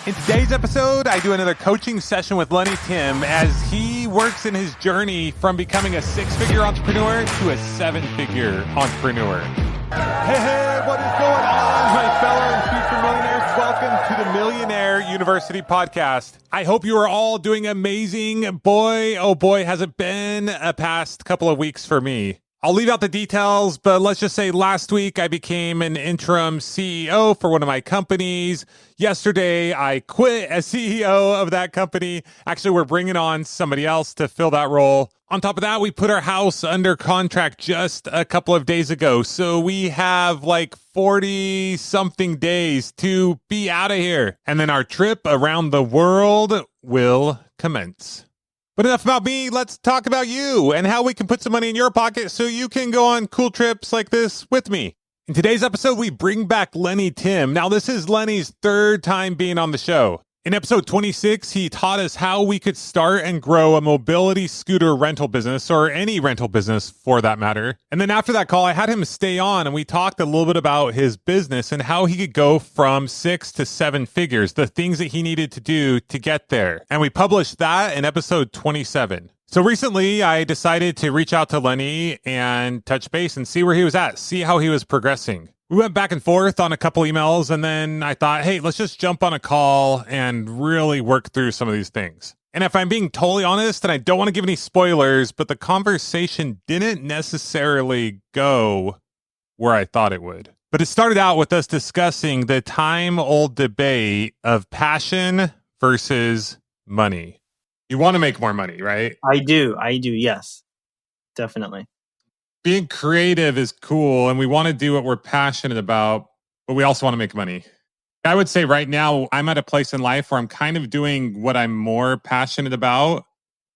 In today's episode, I do another coaching session with Lenny Tim as he works in his journey from becoming a six-figure entrepreneur to a seven-figure entrepreneur. Hey, what is going on, my fellow and future millionaires? Welcome to the Millionaire University podcast. I hope you are all doing amazing. Boy, oh boy, has it been a past couple of weeks for me. I'll leave out the details, but let's just say last week I became an interim CEO for one of my companies. Yesterday, I quit as CEO of that company. Actually, we're bringing on somebody else to fill that role. On top of that, we put our house under contract just a couple of days ago. So we have like 40 something days to be out of here. And then our trip around the world will commence. But enough about me, let's talk about you and how we can put some money in your pocket so you can go on cool trips like this with me. In today's episode, we bring back Lenny Tim. Now, this is Lenny's third time being on the show. In episode 26, he taught us how we could start and grow a mobility scooter rental business, or any rental business for that matter. And then after that call, I had him stay on and we talked a little bit about his business and how he could go from 6 to 7 figures, the things that he needed to do to get there. And we published that in episode 27. So recently, I decided to reach out to Lenny and touch base and see where he was at, see how he was progressing. We went back and forth on a couple emails, and then I thought, hey, let's just jump on a call and really work through some of these things. And if I'm being totally honest, and I don't want to give any spoilers, but the conversation didn't necessarily go where I thought it would. But it started out with us discussing the time-old debate of passion versus money. You want to make more money, right? I do, yes. Definitely. Being creative is cool and we want to do what we're passionate about, but we also want to make money. I would say right now I'm at a place in life where I'm kind of doing what I'm more passionate about.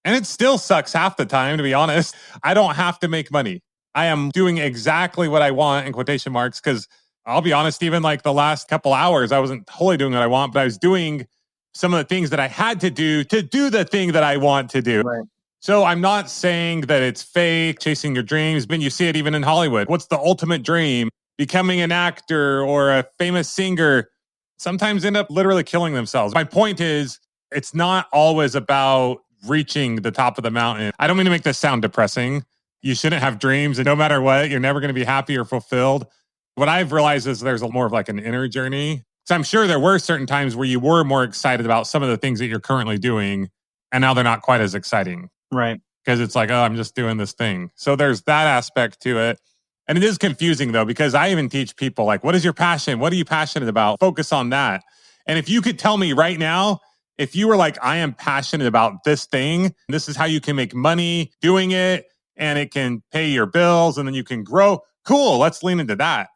And it still sucks half the time, to be honest. I don't have to make money. I am doing exactly what I want in quotation marks, because I'll be honest, even like the last couple hours, I wasn't totally doing what I want, but I was doing some of the things that I had to do the thing that I want to do. Right. So I'm not saying that it's fake, chasing your dreams, but you see it even in Hollywood. What's the ultimate dream? Becoming an actor or a famous singer. Sometimes end up literally killing themselves. My point is, it's not always about reaching the top of the mountain. I don't mean to make this sound depressing. You shouldn't have dreams, and no matter what, you're never going to be happy or fulfilled. What I've realized is there's more of like an inner journey. So I'm sure there were certain times where you were more excited about some of the things that you're currently doing, and now they're not quite as exciting. Right. Because it's like, oh, I'm just doing this thing. So there's that aspect to it. And it is confusing though, because I even teach people like, what is your passion? What are you passionate about? Focus on that. And if you could tell me right now, if you were like, I am passionate about this thing, this is how you can make money doing it, and it can pay your bills, and then you can grow. Cool, let's lean into that.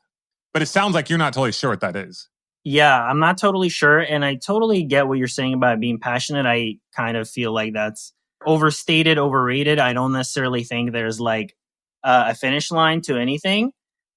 But it sounds like you're not totally sure what that is. Yeah, I'm not totally sure. And I totally get what you're saying about being passionate. I kind of feel like that's overstated, overrated. I don't necessarily think there's like a finish line to anything.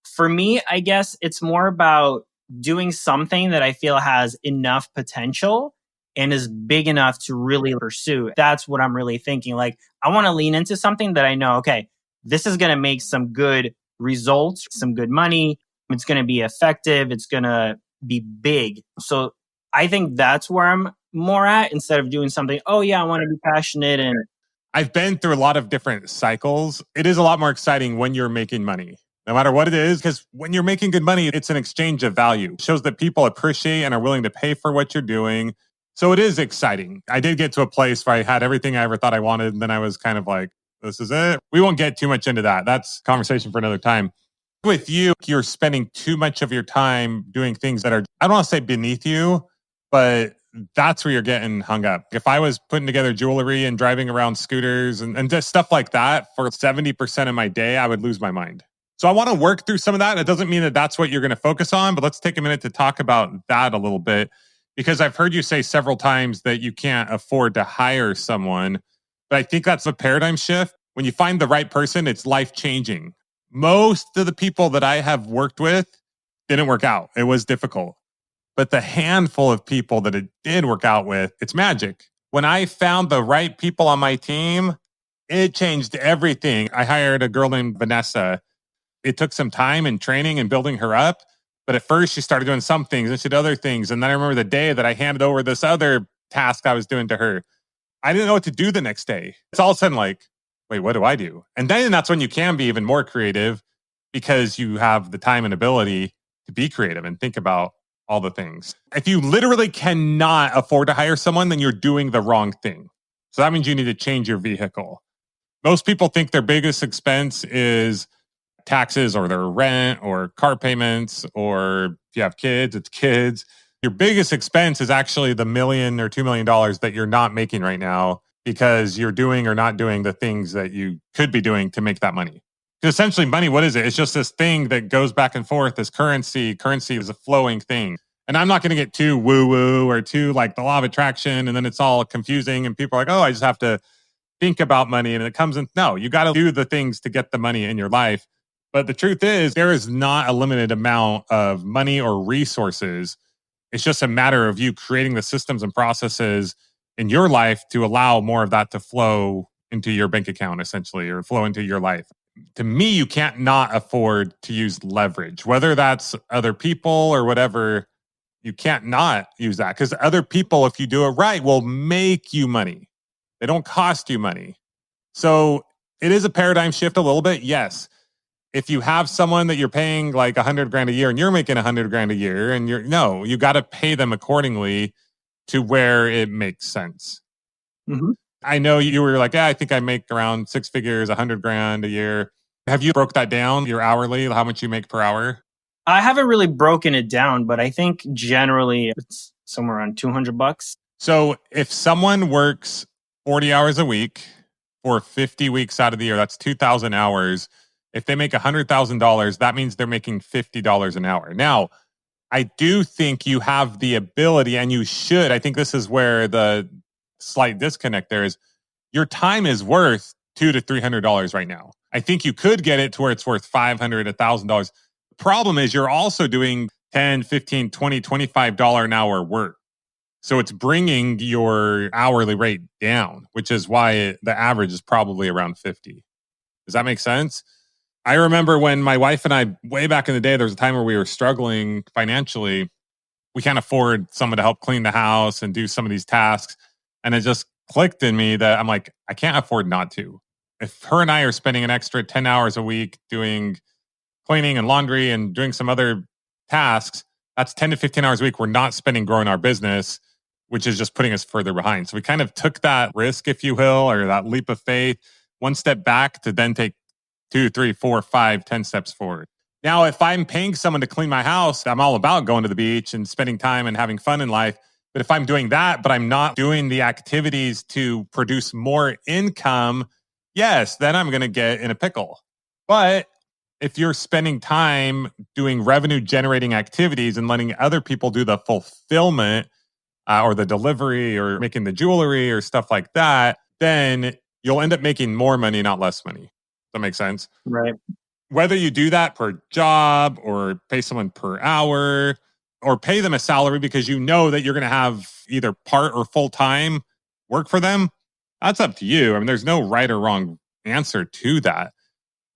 For me, I guess it's more about doing something that I feel has enough potential and is big enough to really pursue. That's what I'm really thinking. Like, I want to lean into something that I know, okay, this is going to make some good results, some good money. It's going to be effective. It's going to be big. So I think that's where I'm more at, instead of doing something, oh yeah, I want to be passionate. And I've been through a lot of different cycles. It is a lot more exciting when you're making money, no matter what it is, because when you're making good money, it's an exchange of value. It shows that people appreciate and are willing to pay for what you're doing. So it is exciting. I did get to a place where I had everything I ever thought I wanted, and then I was kind of like, this is it. We won't get too much into that. That's a conversation for another time. With you, you're spending too much of your time doing things that are, I don't want to say beneath you, but that's where you're getting hung up. If I was putting together jewelry and driving around scooters and just stuff like that for 70% of my day, I would lose my mind. So I want to work through some of that. It doesn't mean that that's what you're going to focus on, but let's take a minute to talk about that a little bit, because I've heard you say several times that you can't afford to hire someone. But I think that's a paradigm shift. When you find the right person, it's life-changing. Most of the people that I have worked with didn't work out. It was difficult. But the handful of people that it did work out with, it's magic. When I found the right people on my team, it changed everything. I hired a girl named Vanessa. It took some time and training and building her up, But at first she started doing some things and she did other things. And then I remember the day that I handed over this other task I was doing to her. I didn't know what to do the next day. It's all of a sudden like, wait, what do I do? And then that's when you can be even more creative because you have the time and ability to be creative and think about all the things. If you literally cannot afford to hire someone, then you're doing the wrong thing. So that means you need to change your vehicle. Most people think their biggest expense is taxes or their rent or car payments, or if you have kids, it's kids. Your biggest expense is actually the $1 million or $2 million that you're not making right now because you're doing or not doing the things that you could be doing to make that money. Because essentially money, what is it? It's just this thing that goes back and forth, this currency. Currency is a flowing thing. And I'm not going to get too woo-woo or too like the law of attraction. And then it's all confusing and people are like, oh, I just have to think about money. And it comes in. No, you got to do the things to get the money in your life. But the truth is there is not a limited amount of money or resources. It's just a matter of you creating the systems and processes in your life to allow more of that to flow into your bank account, essentially, or flow into your life. To me, you can't not afford to use leverage, whether that's other people or whatever. You can't not use that because other people, if you do it right, will make you money. They don't cost you money. So it is a paradigm shift a little bit. Yes. If you have someone that you're paying like $100,000 a year and you're making $100,000 a year and you got to pay them accordingly to where it makes sense. Mm-hmm. I know you were like, yeah, I think I make around 6 figures, $100,000 a year. Have you broke that down, your hourly, how much you make per hour? I haven't really broken it down, but I think generally it's somewhere around $200. So if someone works 40 hours a week for 50 weeks out of the year, that's 2,000 hours. If they make $100,000, that means they're making $50 an hour. Now, I do think you have the ability, and you should. I think this is where the slight disconnect there is. Your time is worth $200 to $300 right now. I think you could get it to where it's worth $500, $1,000. The problem is you're also doing $10, $15, $20, $25 an hour work. So it's bringing your hourly rate down, which is why the average is probably around 50. Does that make sense? I remember when my wife and I, way back in the day, there was a time where we were struggling financially. We can't afford someone to help clean the house and do some of these tasks. And it just clicked in me that I'm like, I can't afford not to. If her and I are spending an extra 10 hours a week doing cleaning and laundry and doing some other tasks, that's 10 to 15 hours a week we're not spending growing our business, which is just putting us further behind. So we kind of took that risk, if you will, or that leap of faith, one step back to then take 2, 3, 4, 5, 10 steps forward. Now, if I'm paying someone to clean my house, I'm all about going to the beach and spending time and having fun in life. But if I'm doing that, but I'm not doing the activities to produce more income, yes, then I'm going to get in a pickle. But if you're spending time doing revenue generating activities and letting other people do the fulfillment or the delivery or making the jewelry or stuff like that, then you'll end up making more money, not less money. That makes sense? Right. Whether you do that per job or pay someone per hour or pay them a salary because you know that you're going to have either part or full time work for them, that's up to you. I mean, there's no right or wrong answer to that.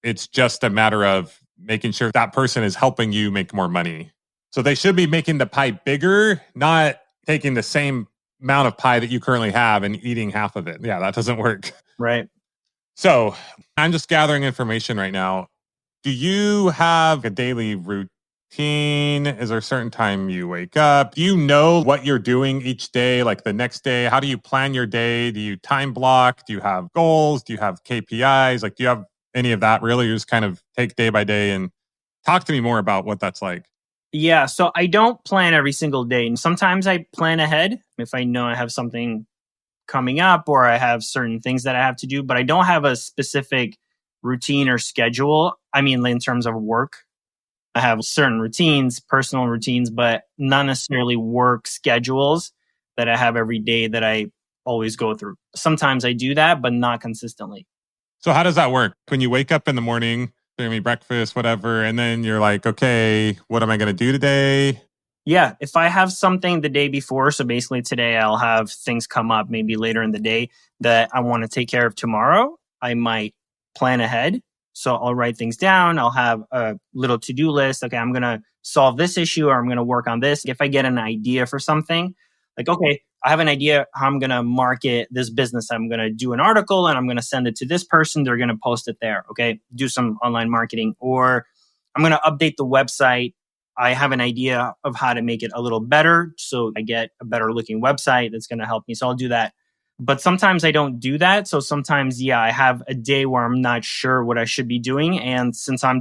It's just a matter of making sure that person is helping you make more money. So they should be making the pie bigger, not taking the same amount of pie that you currently have and eating half of it. Yeah, that doesn't work. Right. So I'm just gathering information right now. Do you have a daily routine? Is there a certain time you wake up? Do you know what you're doing each day, like the next day? How do you plan your day? Do you time block? Do you have goals? Do you have KPIs? Like, do you have any of that really? You just kind of take day by day and talk to me more about what that's like. Yeah. So I don't plan every single day. And sometimes I plan ahead if I know I have something coming up or I have certain things that I have to do, but I don't have a specific routine or schedule. I mean, in terms of work, I have certain routines, personal routines, but not necessarily work schedules that I have every day that I always go through. Sometimes I do that, but not consistently. So how does that work? When you wake up in the morning, maybe breakfast, whatever, and then you're like, okay, what am I going to do today? Yeah, if I have something the day before, so basically today I'll have things come up maybe later in the day that I want to take care of tomorrow, I might plan ahead. So I'll write things down. I'll have a little to-do list. Okay, I'm going to solve this issue or I'm going to work on this. If I get an idea for something, like, okay, I have an idea how I'm going to market this business. I'm going to do an article and I'm going to send it to this person. They're going to post it there. Okay. Do some online marketing, or I'm going to update the website. I have an idea of how to make it a little better, so I get a better looking website that's going to help me. So I'll do that. But sometimes I don't do that. So sometimes, I have a day where I'm not sure what I should be doing. And since I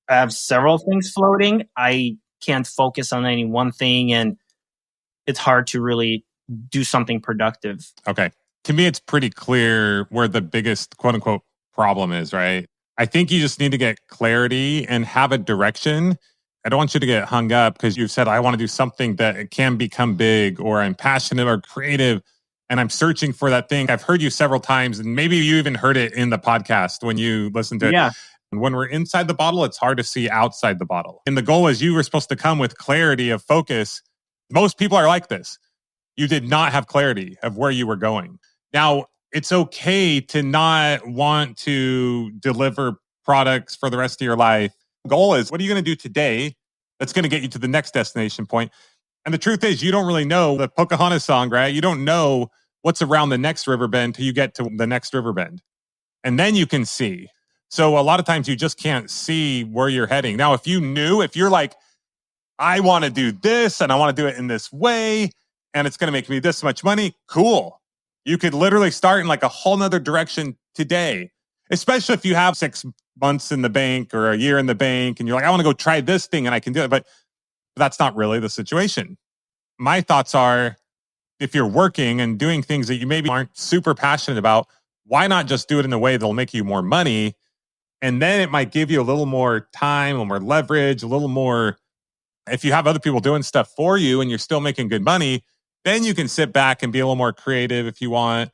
have several things floating, I can't focus on any one thing. And it's hard to really do something productive. Okay. To me, it's pretty clear where the biggest quote unquote problem is, right? I think you just need to get clarity and have a direction. I don't want you to get hung up because you've said, I want to do something that it can become big, or I'm passionate or creative and I'm searching for that thing. I've heard you several times, and maybe you even heard it in the podcast when you listened to it. Yeah. And when we're inside the bottle, it's hard to see outside the bottle. And the goal is you were supposed to come with clarity of focus. Most people are like this. You did not have clarity of where you were going. Now, it's okay to not want to deliver products for the rest of your life. The goal is, what are you going to do today that's going to get you to the next destination point? And the truth is, you don't really know the Pocahontas song, right? You don't know what's around the next river bend till you get to the next river bend. And then you can see. So a lot of times you just can't see where you're heading. Now, if you're like, I want to do this and I want to do it in this way and it's going to make me this much money, cool. You could literally start in like a whole nother direction today, especially if you have 6 months in the bank or a year in the bank and you're like, I want to go try this thing and I can do it. But that's not really the situation. My thoughts are, if you're working and doing things that you maybe aren't super passionate about, why not just do it in a way that'll make you more money? And then it might give you a little more time, a little more leverage, a little more. If you have other people doing stuff for you and you're still making good money, then you can sit back and be a little more creative if you want,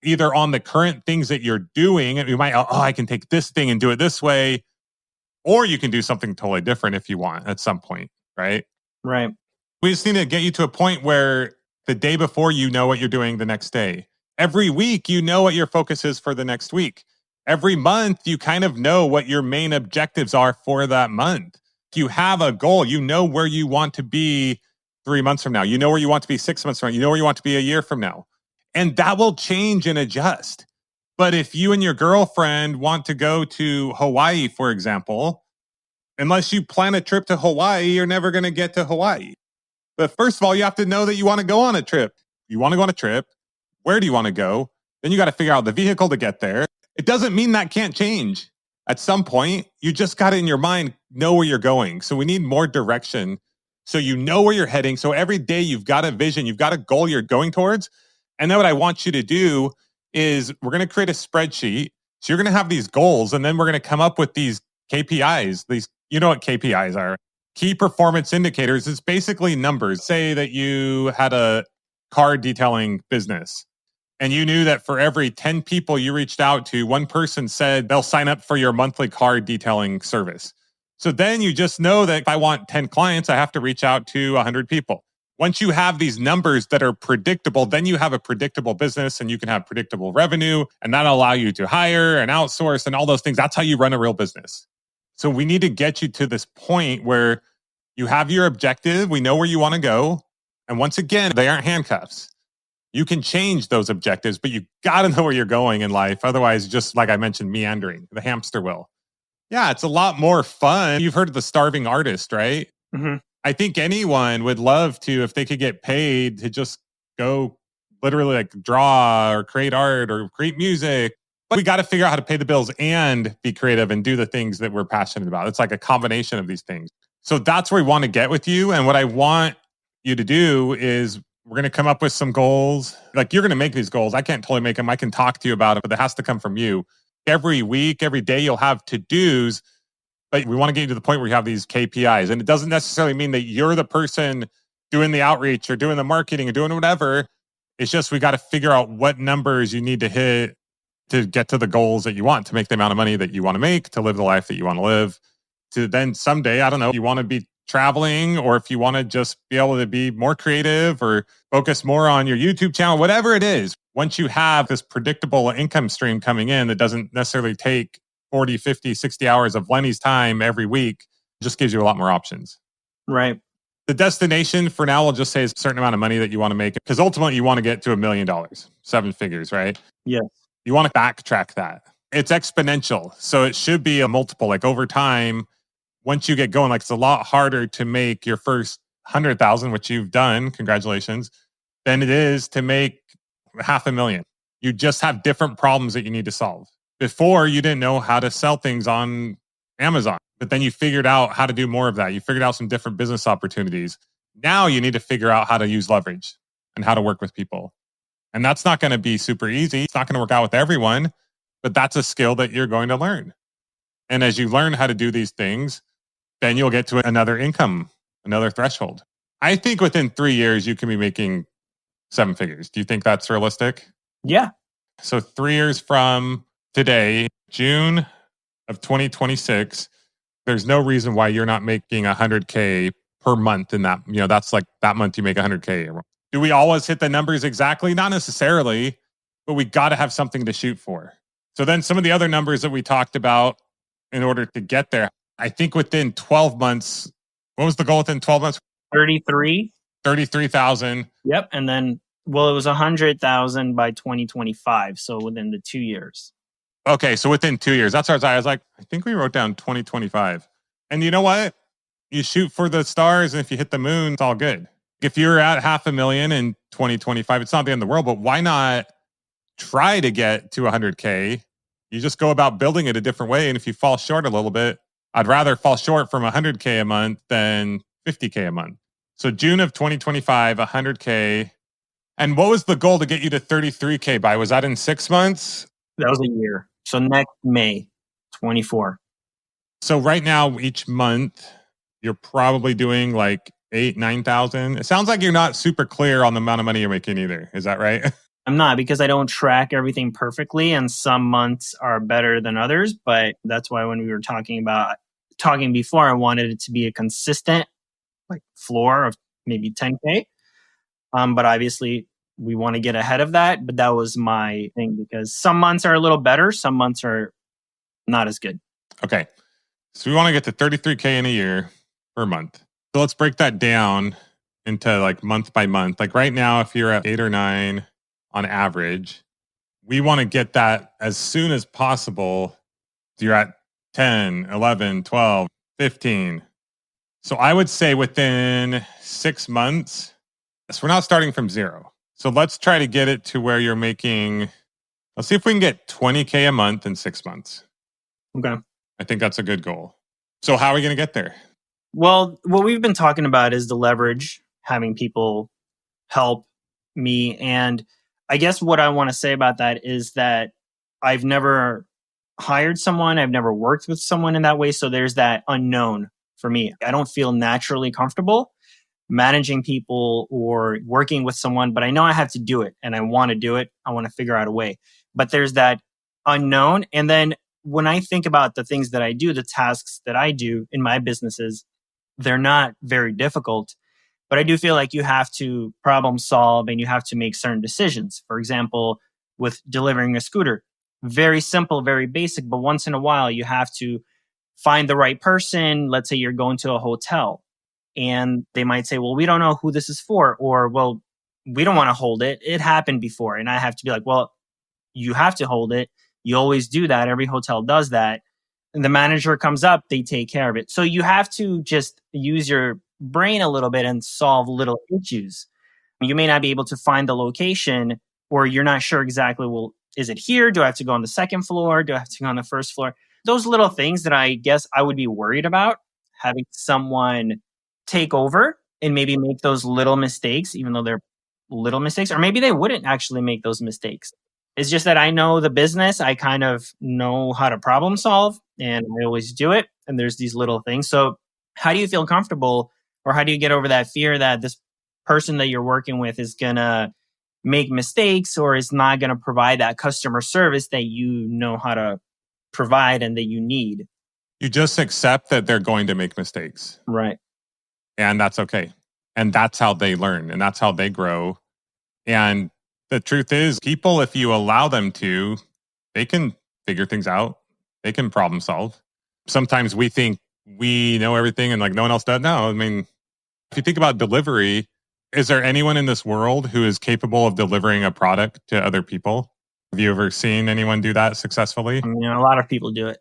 either on the current things that you're doing. And you might, I can take this thing and do it this way. Or you can do something totally different if you want at some point, right? Right. We just need to get you to a point where the day before you know what you're doing the next day. Every week, you know what your focus is for the next week. Every month, you kind of know what your main objectives are for that month. If you have a goal, you know where you want to be 3 months from now. You know where you want to be 6 months from now. You know where you want to be a year from now. And that will change and adjust. But if you and your girlfriend want to go to Hawaii, for example, unless you plan a trip to Hawaii, you're never going to get to Hawaii. But first of all, you have to know that you want to go on a trip. You want to go on a trip. Where do you want to go? Then you got to figure out the vehicle to get there. It doesn't mean that can't change. At some point, you just got to, in your mind, know where you're going. So we need more direction. So you know where you're heading. So every day you've got a vision, you've got a goal you're going towards. And then what I want you to do is we're going to create a spreadsheet. So you're going to have these goals, and then we're going to come up with these KPIs. You know what KPIs are? Key performance indicators. It's basically numbers. Say that you had a car detailing business, and you knew that for every 10 people you reached out to, one person said they'll sign up for your monthly car detailing service. So then you just know that if I want 10 clients, I have to reach out to 100 people. Once you have these numbers that are predictable, then you have a predictable business and you can have predictable revenue, and that'll allow you to hire and outsource and all those things. That's how you run a real business. So we need to get you to this point where you have your objective. We know where you want to go. And once again, they aren't handcuffs. You can change those objectives, but you got to know where you're going in life. Otherwise, just like I mentioned, meandering, the hamster wheel. Yeah, it's a lot more fun. You've heard of the starving artist, right? Mm-hmm. I think anyone would love to, if they could get paid to just go literally like draw or create art or create music. But we got to figure out how to pay the bills and be creative and do the things that we're passionate about. It's like a combination of these things. So that's where we want to get with you. And what I want you to do is we're going to come up with some goals. Like, you're going to make these goals. I can't totally make them. I can talk to you about it, but it has to come from you. Every week, every day, you'll have to-dos, but we want to get you to the point where you have these KPIs. And it doesn't necessarily mean that you're the person doing the outreach or doing the marketing or doing whatever. It's just we got to figure out what numbers you need to hit to get to the goals that you want, to make the amount of money that you want to make, to live the life that you want to live, to then someday, I don't know, you want to be traveling, or if you want to just be able to be more creative or focus more on your YouTube channel, whatever it is. Once you have this predictable income stream coming in that doesn't necessarily take 40, 50, 60 hours of Lenny's time every week, Just gives you a lot more options. Right. The destination for now, we'll just say is a certain amount of money that you want to make, because ultimately you want to get to $1 million, 7 figures, right? Yes. You want to backtrack that. It's exponential. So it should be a multiple. Like over time, once you get going, like it's a lot harder to make your first 100,000, which you've done, congratulations, than it is to make 500,000. You just have different problems that you need to solve. Before, you didn't know how to sell things on Amazon, but then you figured out how to do more of that. You figured out some different business opportunities. Now you need to figure out how to use leverage and how to work with people. And that's not going to be super easy. It's not going to work out with everyone, but that's a skill that you're going to learn. And as you learn how to do these things, then you'll get to another income, another threshold. I think within 3 years, you can be making 7 figures. Do you think that's realistic? Yeah. So 3 years from today, June of 2026, there's no reason why you're not making 100K per month in that, that's like that month you make 100K. Do we always hit the numbers exactly? Not necessarily, but we got to have something to shoot for. So then some of the other numbers that we talked about in order to get there, I think within 12 months, what was the goal within 12 months? 33,000. Yep. And then, it was 100,000 by 2025. So within the 2 years. Okay. So within 2 years, that's our, I was like, I think we wrote down 2025. And you know what? You shoot for the stars, and if you hit the moon, it's all good. If you're at 500,000 in 2025, it's not the end of the world, but why not try to get to 100K? You just go about building it a different way. And if you fall short a little bit, I'd rather fall short from 100K a month than 50K a month. So June of 2025, 100K. And what was the goal to get you to 33K by? Was that in 6 months? That was a year. So next May 24. So right now, each month, you're probably doing like 8,000, 9,000. It sounds like you're not super clear on the amount of money you're making either. Is that right? I'm not, because I don't track everything perfectly, and some months are better than others. But that's why when we were talking before, I wanted it to be a consistent floor of maybe 10K. But obviously we want to get ahead of that. But that was my thing, because some months are a little better, some months are not as good. Okay. So we want to get to 33K in a year per month. So let's break that down into like month by month. Like right now, if you're at 8 or 9 on average, we want to get that as soon as possible. So you're at 10, 11, 12, 15. So I would say within 6 months, so we're not starting from zero. So let's try to get it to where you're making, let's see if we can get 20K a month in 6 months. Okay. I think that's a good goal. So how are we going to get there? Well, what we've been talking about is the leverage, having people help me. And I guess what I want to say about that is that I've never hired someone. I've never worked with someone in that way. So there's that unknown for me. I don't feel naturally comfortable managing people or working with someone, but I know I have to do it and I want to do it. I want to figure out a way. But there's that unknown. And then when I think about the things that I do, the tasks that I do in my businesses, they're not very difficult. But I do feel like you have to problem solve and you have to make certain decisions. For example, with delivering a scooter, very simple, very basic, but once in a while you have to find the right person. Let's say you're going to a hotel and they might say, well, we don't know who this is for, or, well, we don't want to hold it. It happened before. And I have to be like, well, you have to hold it. You always do that. Every hotel does that. And the manager comes up, they take care of it. So you have to just use your brain a little bit and solve little issues. You may not be able to find the location, or you're not sure exactly, well, is it here? Do I have to go on the second floor? Do I have to go on the first floor? Those little things that I guess I would be worried about, having someone take over and maybe make those little mistakes, even though they're little mistakes, or maybe they wouldn't actually make those mistakes. It's just that I know the business. I kind of know how to problem solve and I always do it. And there's these little things. So how do you feel comfortable, or how do you get over that fear that this person that you're working with is going to make mistakes or is not going to provide that customer service that you know how to provide and that you need? You just accept that they're going to make mistakes. Right. And that's okay. And that's how they learn and that's how they grow. And the truth is, people, if you allow them to, they can figure things out. They can problem solve. Sometimes we think we know everything and like no one else does. No, I mean, if you think about delivery, is there anyone in this world who is capable of delivering a product to other people? Have you ever seen anyone do that successfully? I mean, a lot of people do it.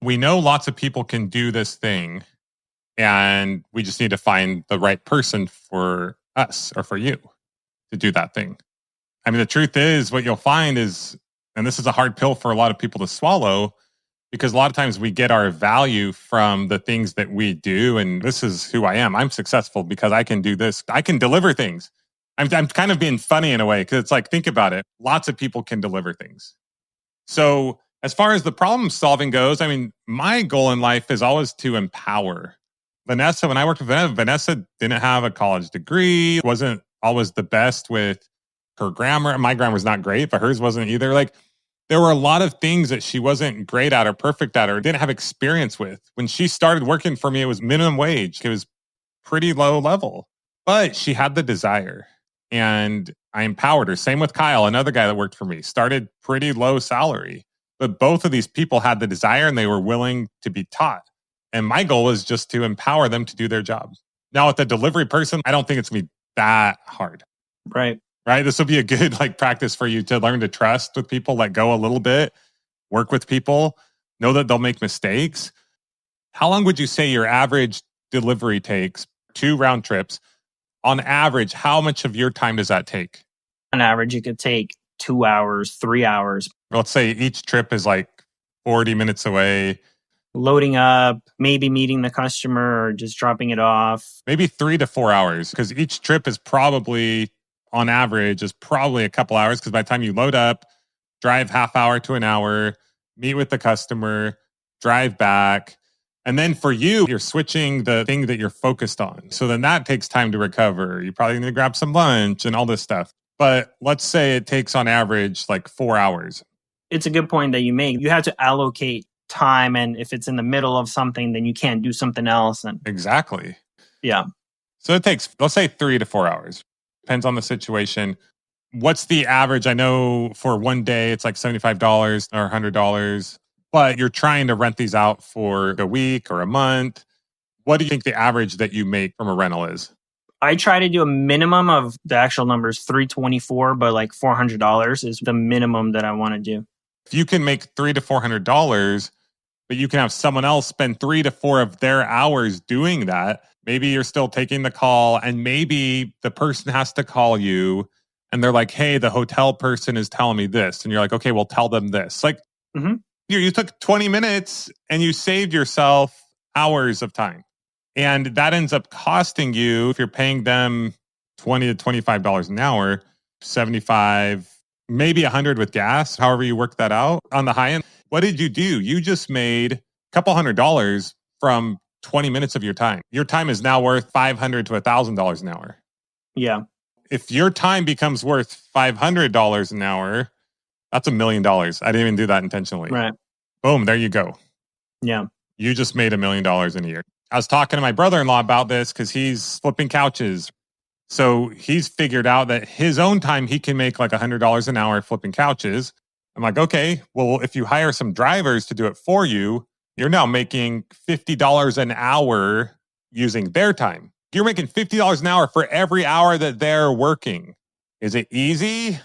We know lots of people can do this thing, and we just need to find the right person for us or for you to do that thing. I mean, the truth is, what you'll find is, and this is a hard pill for a lot of people to swallow, because a lot of times we get our value from the things that we do. And this is who I am. I'm successful because I can do this. I can deliver things. I'm kind of being funny in a way because it's like, think about it. Lots of people can deliver things. So as far as the problem solving goes, I mean, my goal in life is always to empower. Vanessa, when I worked with Vanessa didn't have a college degree, wasn't always the best with her grammar. My grammar's not great, but hers wasn't either. Like, there were a lot of things that she wasn't great at or perfect at or didn't have experience with. When she started working for me, it was minimum wage. It was pretty low level, but she had the desire and I empowered her. Same with Kyle, another guy that worked for me, started pretty low salary, but both of these people had the desire and they were willing to be taught. And my goal was just to empower them to do their jobs. Now with the delivery person, I don't think it's going to be that hard. Right. Right? This will be a good like practice for you to learn to trust with people, let go a little bit, work with people, know that they'll make mistakes. How long would you say your average delivery takes? 2 round trips. On average, how much of your time does that take? On average, it could take 2 hours, 3 hours. Let's say each trip is like 40 minutes away. Loading up, maybe meeting the customer or just dropping it off. Maybe 3 to 4 hours because each trip is probably, on average, is probably a couple hours because by the time you load up, drive half hour to an hour, meet with the customer, drive back. And then for you, you're switching the thing that you're focused on. So then that takes time to recover. You probably need to grab some lunch and all this stuff. But let's say it takes on average like 4 hours. It's a good point that you make. You have to allocate time. And if it's in the middle of something, then you can't do something else. And Exactly. yeah. So it takes, let's say 3 to 4 hours. Depends on the situation. What's the average? I know for one day, it's like $75 or $100, but you're trying to rent these out for a week or a month. What do you think the average that you make from a rental is? I try to do a minimum of the actual numbers, $324, but like $400 is the minimum that I want to do. If you can make $300 to $400, but you can have someone else spend 3 to 4 of their hours doing that, maybe you're still taking the call and maybe the person has to call you and they're like, hey, the hotel person is telling me this. And you're like, okay, well, tell them this. Like, you took 20 minutes and you saved yourself hours of time. And that ends up costing you, if you're paying them $20 to $25 an hour, 75, maybe 100 with gas, however you work that out on the high end. What did you do? You just made a couple $100 from 20 minutes of your time. Your time is now worth $500 to $1,000 an hour. Yeah. If your time becomes worth $500 an hour, that's $1 million. I didn't even do that intentionally. Right. Boom, there you go. Yeah. You just made $1 million in a year. I was talking to my brother-in-law about this because he's flipping couches. So he's figured out that his own time, he can make like $100 an hour flipping couches. I'm like, okay, well, if you hire some drivers to do it for you, you're now making $50 an hour using their time. You're making $50 an hour for every hour that they're working. Is it easy?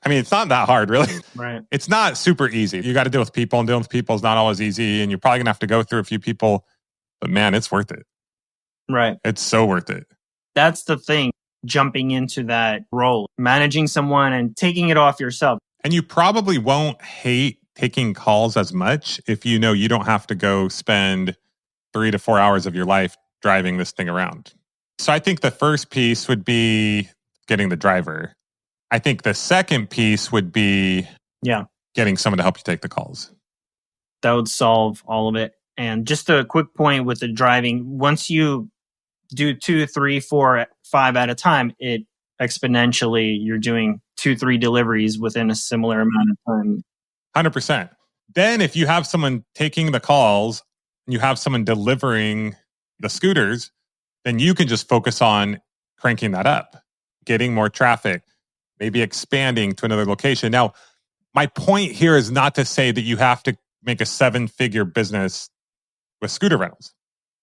I mean, it's not that hard, really. Right. It's not super easy. You got to deal with people, and dealing with people is not always easy. And you're probably going to have to go through a few people, but man, it's worth it. Right. It's so worth it. That's the thing, jumping into that role, managing someone and taking it off yourself. And you probably won't hate taking calls as much if you know you don't have to go spend 3 to 4 hours of your life driving this thing around. So I think the first piece would be getting the driver. I think the second piece would be getting someone to help you take the calls. That would solve all of it. And just a quick point with the driving, once you do 2, 3, 4, 5 at a time, it exponentially, you're doing 2, 3 deliveries within a similar amount of time. 100%. Then if you have someone taking the calls, and you have someone delivering the scooters, then you can just focus on cranking that up, getting more traffic, maybe expanding to another location. Now, my point here is not to say that you have to make a 7-figure business with scooter rentals.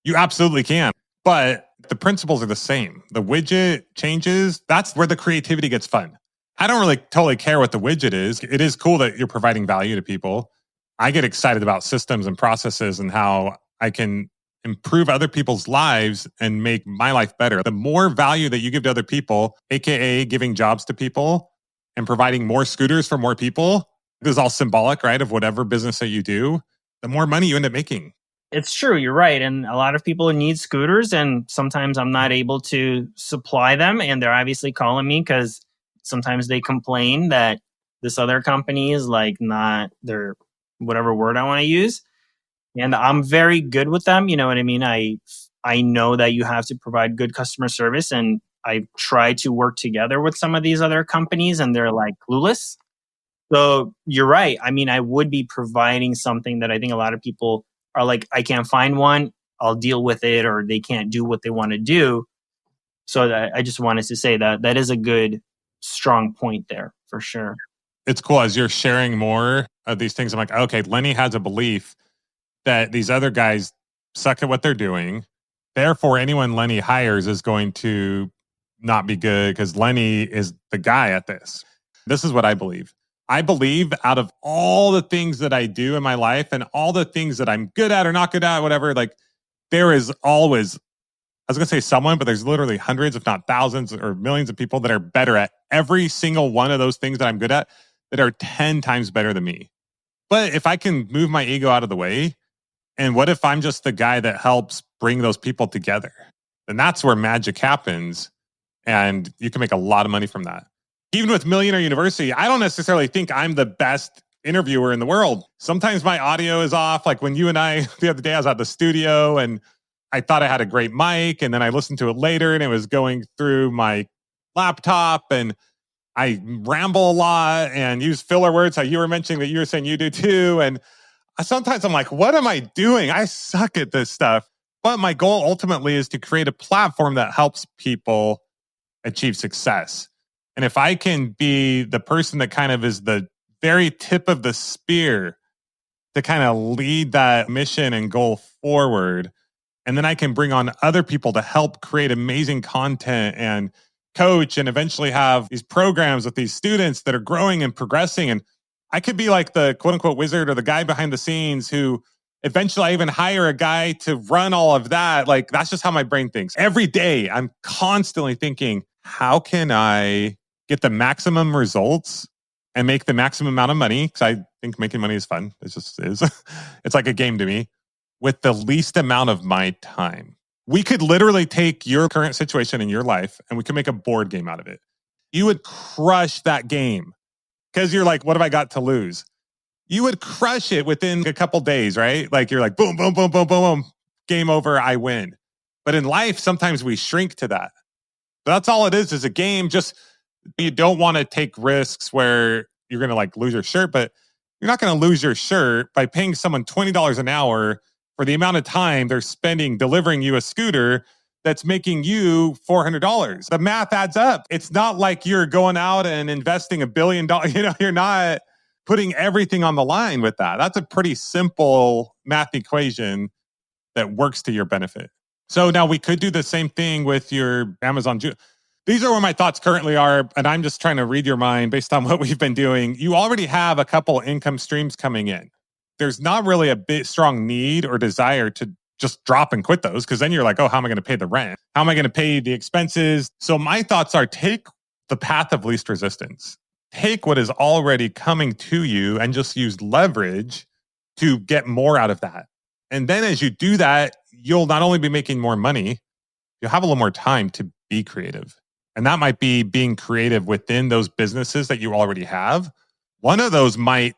You absolutely can. But the principles are the same. The widget changes. That's where the creativity gets fun. I don't really totally care what the widget is. It is cool that you're providing value to people. I get excited about systems and processes and how I can improve other people's lives and make my life better. The more value that you give to other people, AKA giving jobs to people and providing more scooters for more people, this is all symbolic, right, of whatever business that you do, the more money you end up making. It's true. You're right. And a lot of people need scooters, and sometimes I'm not able to supply them. And they're obviously calling me because sometimes they complain that this other company is like not their whatever word I want to use. And I'm very good with them. You know what I mean? I know that you have to provide good customer service, and I try to work together with some of these other companies, and they're like clueless. So you're right. I mean, I would be providing something that I think a lot of people are like, I can't find one, I'll deal with it, or they can't do what they want to do. So I just wanted to say that that is a good, strong point there for sure. It's cool as you're sharing more of these things. I'm like, okay, Lenny has a belief that these other guys suck at what they're doing. Therefore, anyone Lenny hires is going to not be good because Lenny is the guy at this. This is what I believe. I believe out of all the things that I do in my life and all the things that I'm good at or not good at, whatever, like there is always, I was going to say someone, but there's literally hundreds, if not thousands or millions of people that are better at every single one of those things that I'm good at that are 10 times better than me. But if I can move my ego out of the way, and what if I'm just the guy that helps bring those people together? And that's where magic happens. And you can make a lot of money from that. Even with Millionaire University, I don't necessarily think I'm the best interviewer in the world. Sometimes my audio is off. Like when you and I, the other day, I was at the studio and I thought I had a great mic. And then I listened to it later and it was going through my laptop and I ramble a lot and use filler words. How you were mentioning that you were saying you do too. And sometimes I'm like, what am I doing? I suck at this stuff. But my goal ultimately is to create a platform that helps people achieve success. And if I can be the person that kind of is the very tip of the spear to kind of lead that mission and goal forward, and then I can bring on other people to help create amazing content and coach and eventually have these programs with these students that are growing and progressing. And I could be like the quote unquote wizard or the guy behind the scenes who eventually I even hire a guy to run all of that. Like that's just how my brain thinks. Every day I'm constantly thinking, how can I get the maximum results and make the maximum amount of money? Because I think making money is fun. It just is. It's like a game to me with the least amount of my time. We could literally take your current situation in your life and we could make a board game out of it. You would crush that game because you're like, what have I got to lose? You would crush it within a couple days, right? Like you're like, boom, boom, boom, boom, boom, boom, game over, I win. But in life, sometimes we shrink to that. But that's all it is a game. Just you don't want to take risks where you're going to like lose your shirt, but you're not going to lose your shirt by paying someone $20 an hour for the amount of time they're spending delivering you a scooter that's making you $400. The math adds up. It's not like you're going out and investing $1 billion. You're not putting everything on the line with that. That's a pretty simple math equation that works to your benefit. So now we could do the same thing with your Amazon. These are where my thoughts currently are, and I'm just trying to read your mind based on what we've been doing. You already have a couple income streams coming in. There's not really a big strong need or desire to just drop and quit those because then you're like, oh, how am I going to pay the rent? How am I going to pay the expenses? So my thoughts are take the path of least resistance. Take what is already coming to you and just use leverage to get more out of that. And then as you do that, you'll not only be making more money, you'll have a little more time to be creative. And that might be being creative within those businesses that you already have. One of those might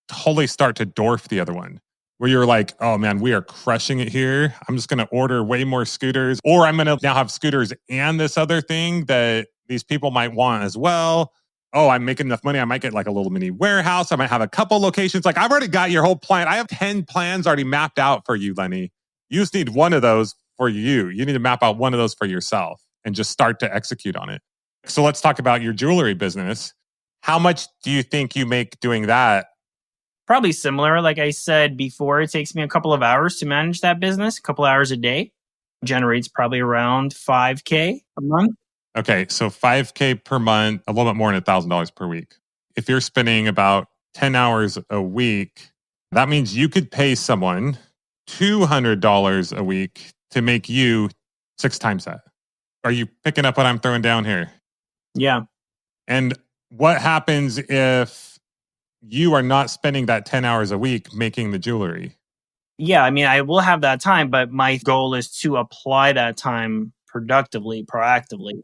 totally start to dwarf the other one, where you're like, oh man, we are crushing it here. I'm just going to order way more scooters, or I'm going to now have scooters and this other thing that these people might want as well. Oh, I'm making enough money. I might get like a little mini warehouse. I might have a couple locations. Like I've already got your whole plan. I have 10 plans already mapped out for you, Lenny. You just need one of those for you. You need to map out one of those for yourself and just start to execute on it. So let's talk about your jewelry business. How much do you think you make doing that? Probably similar. Like I said before, it takes me a couple of hours to manage that business, a couple hours a day. generates probably around 5K a month. Okay, so 5K per month, a little bit more than $1,000 per week. If you're spending about 10 hours a week, that means you could pay someone $200 a week to make you 6 times that. Are you picking up what I'm throwing down here? Yeah. And what happens if you are not spending that 10 hours a week making the jewelry? Yeah, I mean, I will have that time, but my goal is to apply that time productively, proactively.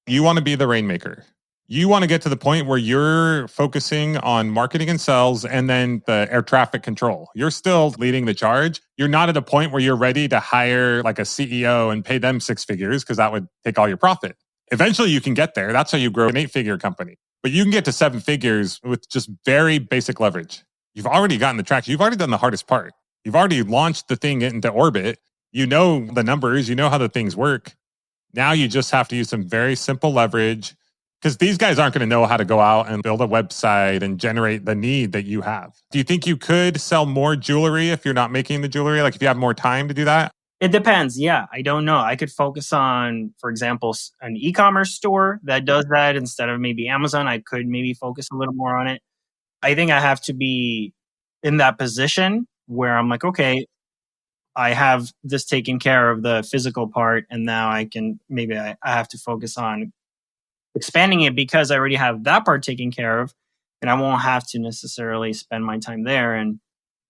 You want to be the rainmaker. You want to get to the point where you're focusing on marketing and sales and then the air traffic control. You're still leading the charge. You're not at a point where you're ready to hire like a CEO and pay them 6 figures because that would take all your profit. Eventually you can get there. That's how you grow an 8-figure company. But you can get to 7 figures with just very basic leverage. You've already gotten the traction. You've already done the hardest part. You've already launched the thing into orbit. You know the numbers. You know how the things work. Now you just have to use some very simple leverage because these guys aren't going to know how to go out and build a website and generate the need that you have. Do you think you could sell more jewelry if you're not making the jewelry? Like if you have more time to do that? It depends. Yeah, I don't know. I could focus on, for example, an e-commerce store that does that instead of maybe Amazon. I could maybe focus a little more on it. I think I have to be in that position where I'm like, okay, I have this taken care of, the physical part, and now I can I have to focus on expanding it because I already have that part taken care of, and I won't have to necessarily spend my time there. And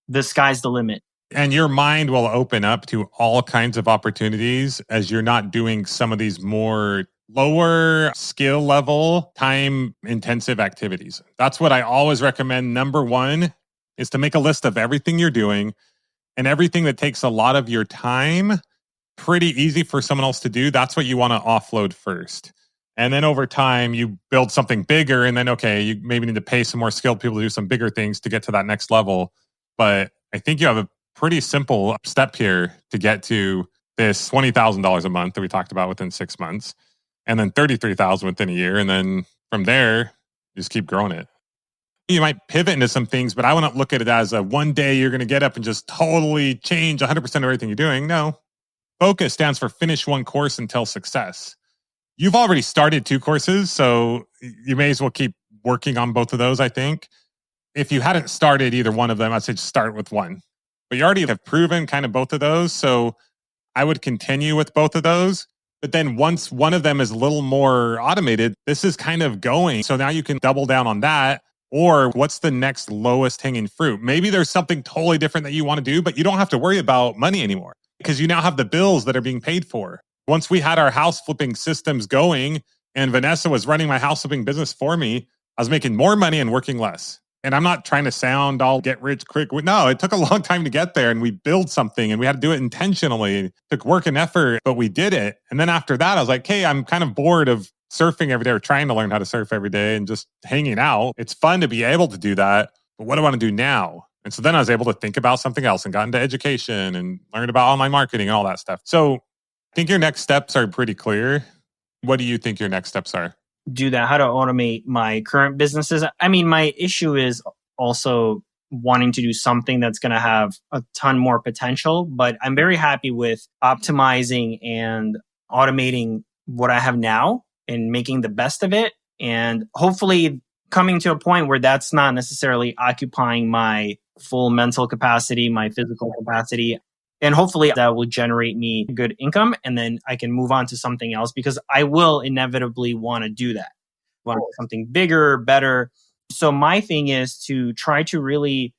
the sky's the limit. And your mind will open up to all kinds of opportunities as you're not doing some of these more lower skill level, time intensive activities. That's what I always recommend. Number one is to make a list of everything you're doing and everything that takes a lot of your time, pretty easy for someone else to do. That's what you want to offload first. And then over time, you build something bigger. And then, okay, you maybe need to pay some more skilled people to do some bigger things to get to that next level. But I think you have a pretty simple step here to get to this $20,000 a month that we talked about within 6 months, and then $33,000 within a year. And then from there, just keep growing it. You might pivot into some things, but I want to look at it as a one day you're going to get up and just totally change 100% of everything you're doing. No. FOCUS stands for finish one course until success. You've already started 2 courses, so you may as well keep working on both of those, I think. If you hadn't started either one of them, I'd say just start with one. But you already have proven kind of both of those, so I would continue with both of those. But then once one of them is a little more automated, this is kind of going. So now you can double down on that. Or what's the next lowest hanging fruit? Maybe there's something totally different that you want to do, but you don't have to worry about money anymore because you now have the bills that are being paid for. Once we had our house flipping systems going and Vanessa was running my house flipping business for me, I was making more money and working less. And I'm not trying to sound all get rich quick. No, it took a long time to get there and we built something and we had to do it intentionally. It took work and effort, but we did it. And then after that, I was like, hey, I'm kind of bored of surfing every day or trying to learn how to surf every day and just hanging out. It's fun to be able to do that. But what do I want to do now? And so then I was able to think about something else and got into education and learned about online marketing and all that stuff. So I think your next steps are pretty clear. What do you think your next steps are? Do that, how to automate my current businesses. I mean, my issue is also wanting to do something that's going to have a ton more potential, but I'm very happy with optimizing and automating what I have now and making the best of it. And hopefully coming to a point where that's not necessarily occupying my full mental capacity, my physical capacity. And hopefully that will generate me good income. And then I can move on to something else because I will inevitably want to do that. Want something bigger, better. So my thing is to try to really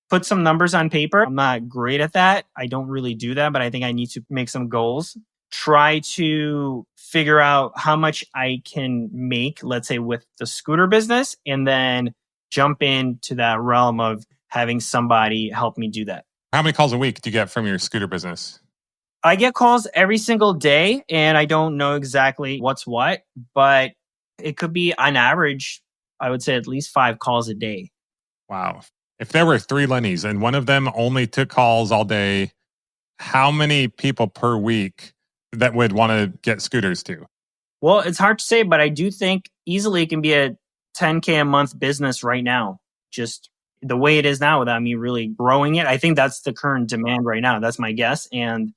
put some numbers on paper. I'm not great at that. I don't really do that, but I think I need to make some goals. Try to figure out how much I can make, let's say with the scooter business, and then jump into that realm of having somebody help me do that. How many calls a week do you get from your scooter business? I get calls every single day and I don't know exactly what's what, but it could be on average, I would say at least 5 calls a day. Wow. If there were 3 Lennys and one of them only took calls all day, how many people per week that would want to get scooters to? Well, it's hard to say, but I do think easily it can be a 10K a month business right now. Just the way it is now without me really growing it. I think that's the current demand right now. That's my guess. And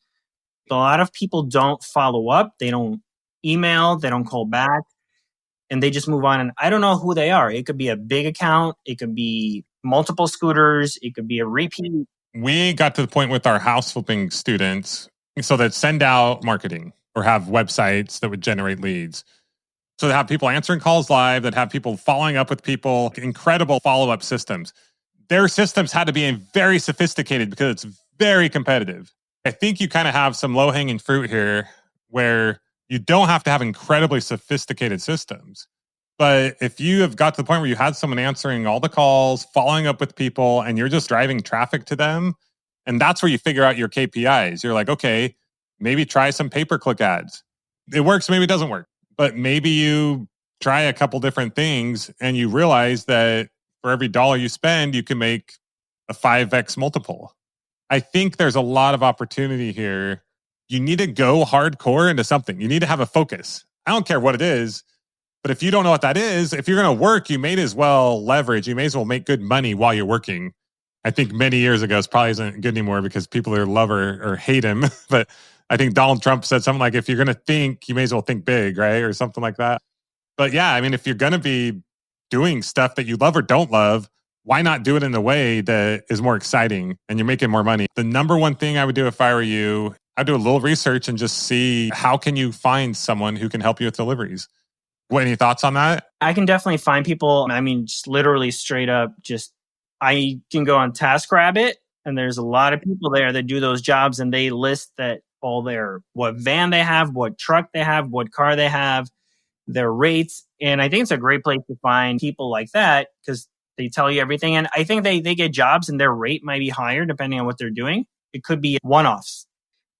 A lot of people don't follow up. They don't email, they don't call back, and they just move on. And I don't know who they are. It could be a big account, it could be multiple scooters, it could be a repeat. We got to the point with our house flipping students so that send out marketing or have websites that would generate leads. So they have people answering calls live, that have people following up with people, incredible follow-up systems. Their systems had to be very sophisticated because it's very competitive. I think you kind of have some low-hanging fruit here where you don't have to have incredibly sophisticated systems. But if you have got to the point where you had someone answering all the calls, following up with people, and you're just driving traffic to them, and that's where you figure out your KPIs. You're like, okay, maybe try some pay-per-click ads. It works, maybe it doesn't work. But maybe you try a couple different things and you realize that for every dollar you spend, you can make a 5x multiple. I think there's a lot of opportunity here. You need to go hardcore into something. You need to have a focus. I don't care what it is, but if you don't know what that is, if you're going to work, you may as well leverage. You may as well make good money while you're working. I think many years ago, it probably isn't good anymore because people either love or hate him. But I think Donald Trump said something like, if you're going to think, you may as well think big, right? Or something like that. But yeah, I mean, if you're going to be doing stuff that you love or don't love, why not do it in a way that is more exciting and you're making more money? The number one thing I would do if I were you, I'd do a little research and just see how can you find someone who can help you with deliveries. What, any thoughts on that? I can definitely find people. I mean, just literally straight up, just I can go on TaskRabbit and there's a lot of people there that do those jobs and they list that all their, what van they have, what truck they have, what car they have, their rates. And I think it's a great place to find people like that because they tell you everything. And I think they get jobs and their rate might be higher depending on what they're doing. It could be one-offs.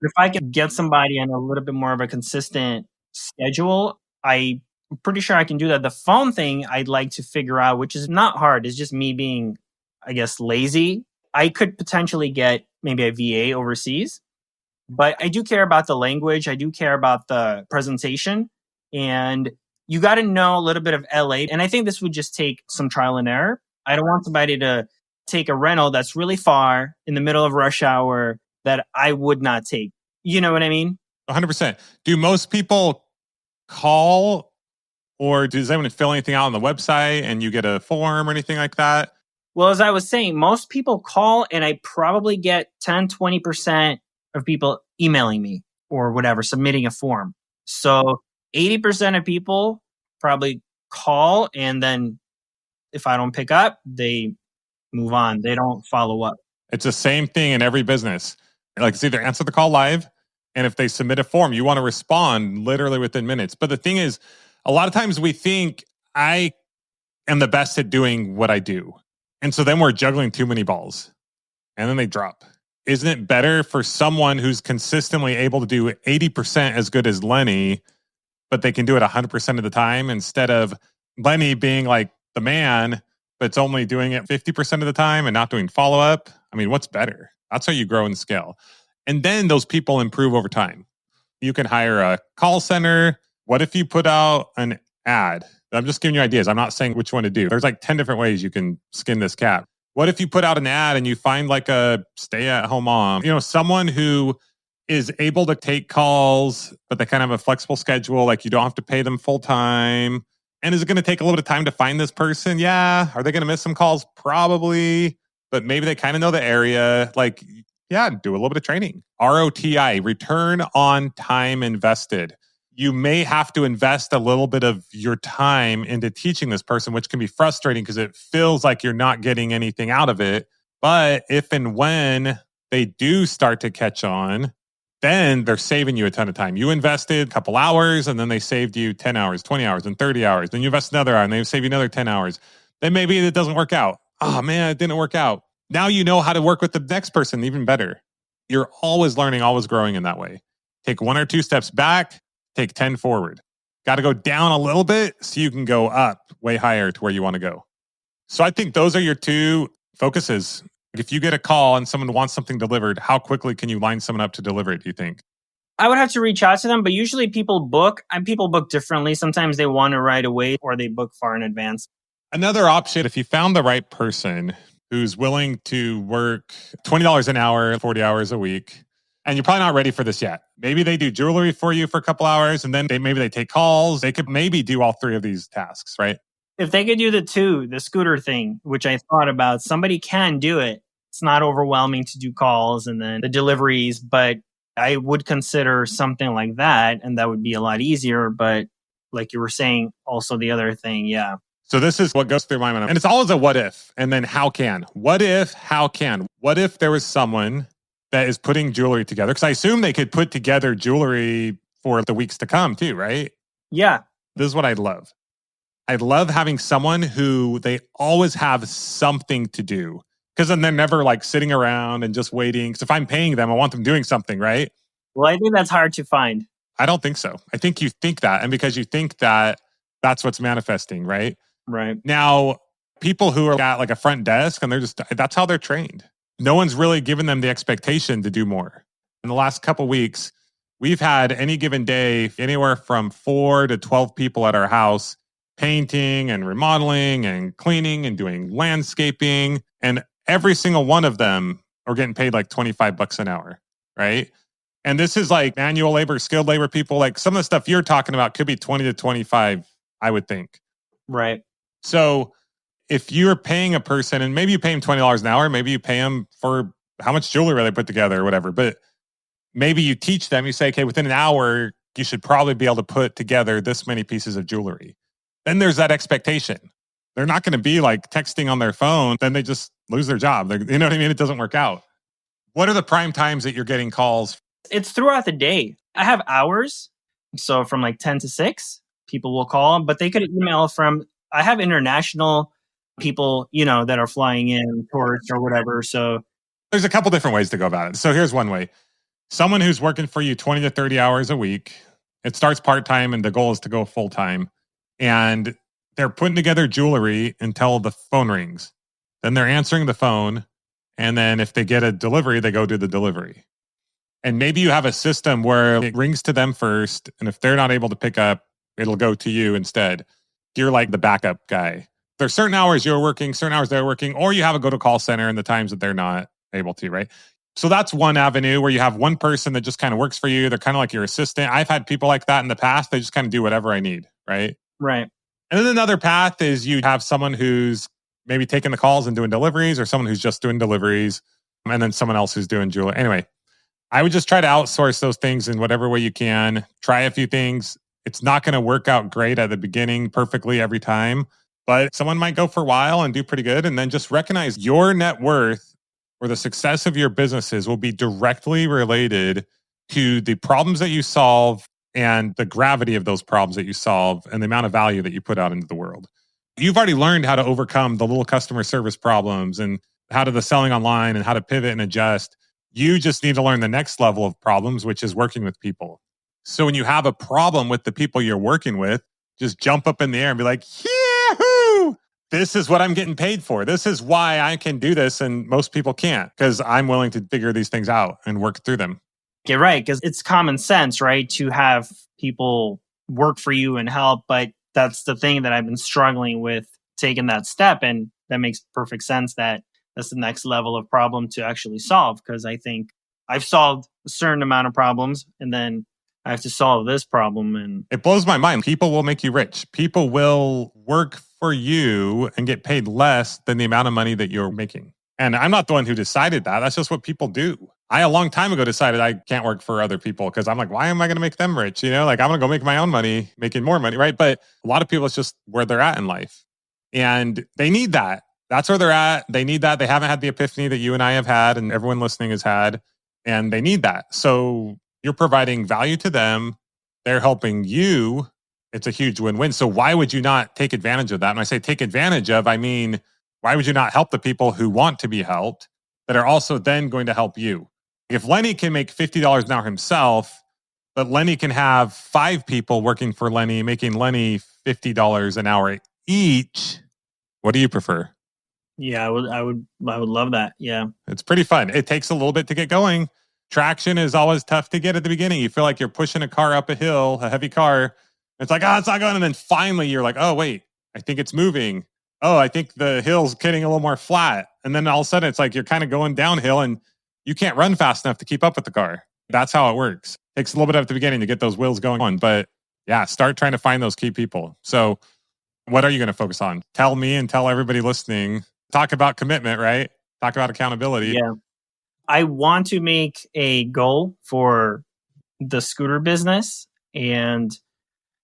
If I could get somebody on a little bit more of a consistent schedule, I'm pretty sure I can do that. The phone thing I'd like to figure out, which is not hard, is just me being, I guess, lazy. I could potentially get maybe a VA overseas, but I do care about the language. I do care about the presentation. And you got to know a little bit of LA. And I think this would just take some trial and error. I don't want somebody to take a rental that's really far in the middle of rush hour that I would not take. You know what I mean? 100%. Do most people call or does anyone fill anything out on the website and you get a form or anything like that? Well, as I was saying, most people call and I probably get 10, 20% of people emailing me or whatever, submitting a form. So 80% of people probably call and then if I don't pick up, they move on. They don't follow up. It's the same thing in every business. Like it's either answer the call live, and if they submit a form, you want to respond literally within minutes. But the thing is, a lot of times we think I am the best at doing what I do. And so then we're juggling too many balls and then they drop. Isn't it better for someone who's consistently able to do 80% as good as Lenny, but they can do it 100% of the time instead of Lenny being like the man, but it's only doing it 50% of the time and not doing follow-up? I mean, what's better? That's how you grow and scale. And then those people improve over time. You can hire a call center. What if you put out an ad? I'm just giving you ideas. I'm not saying which one to do. There's like 10 different ways you can skin this cat. What if you put out an ad and you find like a stay-at-home mom, someone who is able to take calls, but they kind of have a flexible schedule. Like you don't have to pay them full time. And is it going to take a little bit of time to find this person? Yeah. Are they going to miss some calls? Probably. But maybe they kind of know the area. Like, yeah, do a little bit of training. ROTI, return on time invested. You may have to invest a little bit of your time into teaching this person, which can be frustrating because it feels like you're not getting anything out of it. But if and when they do start to catch on, then they're saving you a ton of time. You invested a couple hours and then they saved you 10 hours, 20 hours, and 30 hours. Then you invest another hour and they save you another 10 hours. Then maybe it doesn't work out. Oh man, it didn't work out. Now you know how to work with the next person even better. You're always learning, always growing in that way. Take 1 or 2 steps back, take 10 forward. Got to go down a little bit so you can go up way higher to where you want to go. So I think those are your 2 focuses. If you get a call and someone wants something delivered, how quickly can you line someone up to deliver it, do you think? I would have to reach out to them, but usually people book, and people book differently. Sometimes they want it right away or they book far in advance. Another option, if you found the right person who's willing to work $20 an hour, 40 hours a week, And you're probably not ready for this yet. Maybe they do jewelry for you for a couple hours and then maybe they take calls. They could maybe do all three of these tasks, right? If they could do the scooter thing, which I thought about, somebody can do it. It's not overwhelming to do calls and then the deliveries, but I would consider something like that. And that would be a lot easier. But like you were saying, also the other thing, yeah. So this is what goes through my mind. And it's always a what if, and then how can. What if, how can. What if there was someone that is putting jewelry together? Because I assume they could put together jewelry for the weeks to come too, right? Yeah. This is what I'd love. I'd love having someone who they always have something to do. Because then they're never like sitting around and just waiting. Because if I'm paying them, I want them doing something, right? Well, I think that's hard to find. I don't think so. I think you think that. And because you think that, that's what's manifesting, right? Right. Now, people who are at like a front desk and that's how they're trained. No one's really given them the expectation to do more. In the last couple of weeks, we've had any given day, anywhere from 4 to 12 people at our house, painting and remodeling and cleaning and doing landscaping. And every single one of them are getting paid like $25 an hour, right? And this is like manual labor, skilled labor people. Like some of the stuff you're talking about could be 20 to 25, I would think. Right. So if you're paying a person and maybe you pay them $20 an hour, maybe you pay them for how much jewelry they put together or whatever, but maybe you teach them, you say, okay, within an hour, you should probably be able to put together this many pieces of jewelry. Then there's that expectation. They're not going to be like texting on their phone. Then they just lose their job. You know what I mean? It doesn't work out. What are the prime times that you're getting calls? It's throughout the day. I have hours. So from like 10 to 6, people will call, but they could email I have international people, that are flying in, tourists or whatever. So there's a couple different ways to go about it. So here's one way. Someone who's working for you 20 to 30 hours a week, it starts part-time and the goal is to go full-time. And they're putting together jewelry until the phone rings. Then they're answering the phone. And then if they get a delivery, they go do the delivery. And maybe you have a system where it rings to them first. And if they're not able to pick up, it'll go to you instead. You're like the backup guy. There's certain hours you're working, certain hours they're working, or you have a go-to-call center in the times that they're not able to, right? So that's one avenue where you have one person that just kind of works for you. They're kind of like your assistant. I've had people like that in the past. They just kind of do whatever I need, right? Right. And then another path is you have someone who's maybe taking the calls and doing deliveries, or someone who's just doing deliveries, and then someone else who's doing jewelry. Anyway, I would just try to outsource those things in whatever way you can. Try a few things. It's not going to work out great at the beginning perfectly every time, but someone might go for a while and do pretty good. And then just recognize your net worth or the success of your businesses will be directly related to the problems that you solve and the gravity of those problems that you solve and the amount of value that you put out into the world. You've already learned how to overcome the little customer service problems and how to the selling online and how to pivot and adjust. You just need to learn the next level of problems, which is working with people. So when you have a problem with the people you're working with, just jump up in the air and be like, yahoo! This is what I'm getting paid for. This is why I can do this and most people can't, because I'm willing to figure these things out and work through them. Yeah, right. Because it's common sense, right? To have people work for you and help. But that's the thing that I've been struggling with, taking that step. And that makes perfect sense that that's the next level of problem to actually solve. Because I think I've solved a certain amount of problems and then I have to solve this problem. And it blows my mind. People will make you rich. People will work for you and get paid less than the amount of money that you're making. And I'm not the one who decided that. That's just what people do. I, a long time ago, decided I can't work for other people because I'm like, why am I going to make them rich? Like I'm going to go make my own money, making more money, right? But a lot of people, it's just where they're at in life. And they need that. That's where they're at. They need that. They haven't had the epiphany that you and I have had and everyone listening has had. And they need that. So you're providing value to them. They're helping you. It's a huge win-win. So why would you not take advantage of that? And I say take advantage of, I mean, why would you not help the people who want to be helped that are also then going to help you? If Lenny can make $50 an hour himself, but Lenny can have 5 people working for Lenny, making Lenny $50 an hour each, what do you prefer? yeah, I would love that. Yeah. It's pretty fun. It takes a little bit to get going. Traction is always tough to get at the beginning. You feel like you're pushing a car up a hill, a heavy car. It's like, it's not going. And then finally you're like, oh, wait, I think it's moving. Oh, I think the hill's getting a little more flat. And then all of a sudden it's like you're kind of going downhill and you can't run fast enough to keep up with the car. That's how it works. Takes a little bit at the beginning to get those wheels going on. But yeah, start trying to find those key people. So what are you going to focus on? Tell me and tell everybody listening. Talk about commitment, right? Talk about accountability. Yeah. I want to make a goal for the scooter business and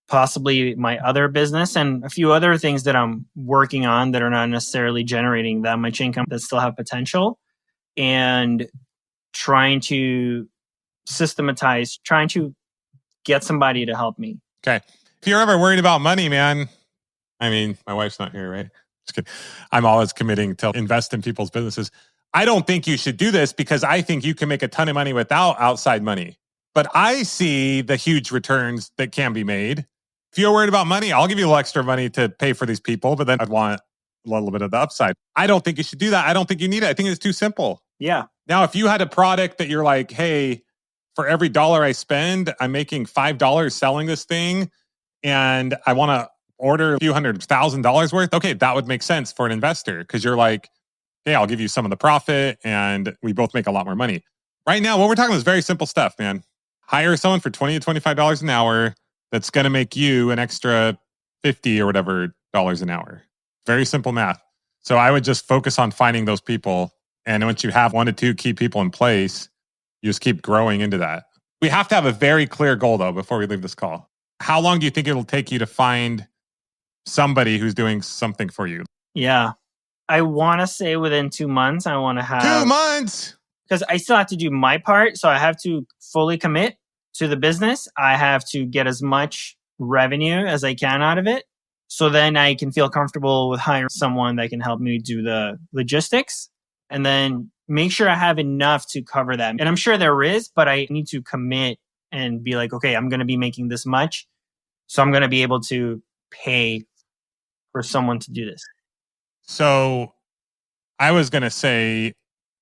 possibly my other business and a few other things that I'm working on that are not necessarily generating that much income that still have potential, and trying to systematize, trying to get somebody to help me. Okay. If you're ever worried about money, man, I mean, my wife's not here, right? Just kidding. I'm always committing to invest in people's businesses. I don't think you should do this because I think you can make a ton of money without outside money. But I see the huge returns that can be made. If you're worried about money, I'll give you a little extra money to pay for these people, but then I'd want a little bit of the upside. I don't think you should do that. I don't think you need it. I think it's too simple. Yeah. Now, if you had a product that you're like, hey, for every dollar I spend, I'm making $5 selling this thing, and I want to order a few $100,000 worth. Okay, that would make sense for an investor because you're like, hey, I'll give you some of the profit and we both make a lot more money. Right now, what we're talking about is very simple stuff, man. Hire someone for $20 to $25 an hour that's going to make you an extra 50 or whatever dollars an hour. Very simple math. So I would just focus on finding those people. And once you have 1 to 2 key people in place, you just keep growing into that. We have to have a very clear goal, though, before we leave this call. How long do you think it'll take you to find somebody who's doing something for you? Yeah. I want to say within 2 months, I want to have 2 months. Because I still have to do my part. So I have to fully commit to the business. I have to get as much revenue as I can out of it. So then I can feel comfortable with hiring someone that can help me do the logistics and then make sure I have enough to cover that. And I'm sure there is, but I need to commit and be like, okay, I'm going to be making this much. So I'm going to be able to pay for someone to do this. So I was going to say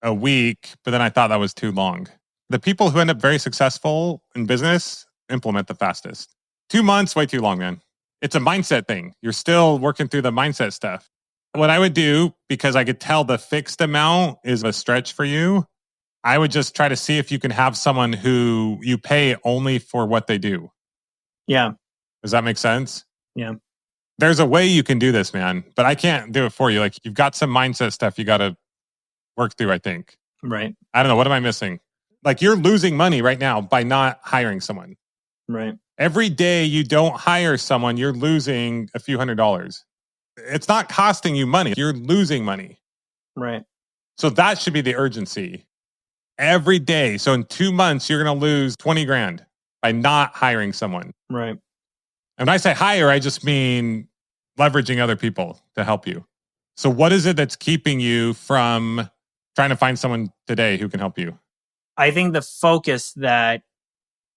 a week, but then I thought that was too long. The people who end up very successful in business implement the fastest. 2 months, way too long, man. It's a mindset thing. You're still working through the mindset stuff. What I would do, because I could tell the fixed amount is a stretch for you, I would just try to see if you can have someone who you pay only for what they do. Yeah. Does that make sense? Yeah. There's a way you can do this, man, but I can't do it for you. Like, you've got some mindset stuff you got to work through, I think. Right. I don't know. What am I missing? Like, you're losing money right now by not hiring someone. Right. Every day you don't hire someone, you're losing a few $100s. It's not costing you money. You're losing money. Right. So that should be the urgency. Every day. So in 2 months, you're going to lose 20 grand by not hiring someone. Right. And when I say hire, I just mean leveraging other people to help you. So what is it that's keeping you from trying to find someone today who can help you? I think the focus that